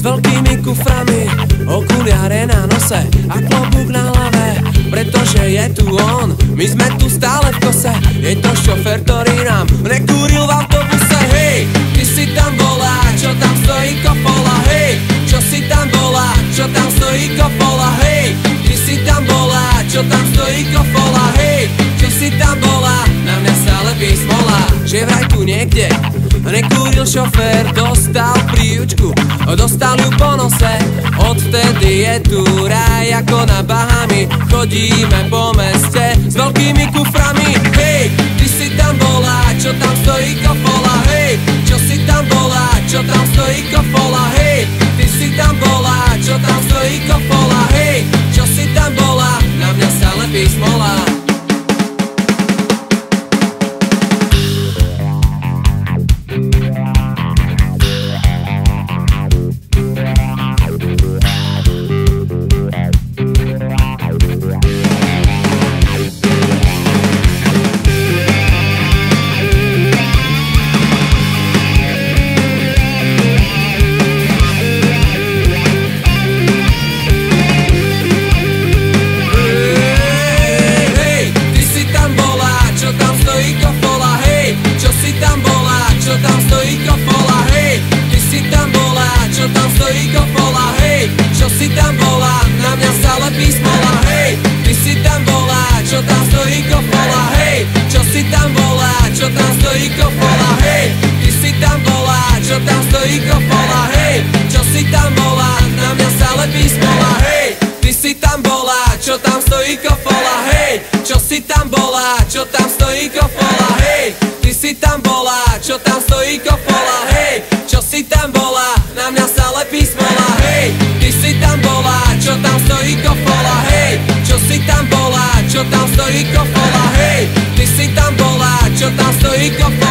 s veľkými kuframi, okuliare na nose a klobúk na hlave, pretože je tu on, my sme tu stále v kose. Je to šofér, ktorý nám nekúril v autobuse. Hej, ty si tam bola, čo tam stojí kopola. Hej, čo si tam bola, čo tam stojí kopola. Hej, ty si tam bola, čo tam stojí kopola. Hej, čo si tam bola, na mňa sa lepí smola. Že vraj tu niekde nekúril šofér, dostal príučku, dostal ju po nose. Odvtedy je tu raj ako na Bahami, chodíme po meste s veľkými kuframi. Hej, ty si tam bola, čo tam stojí kopola. Hej, čo si tam bola, čo tam stojí kopola. Hej, ty si tam bola, čo tam stojí kopola. Hej, čo si tam bola, na mňa sa lepí smola. Čo tam stojí kopola, hej, ty si tam bola, čo tam stojí kopola.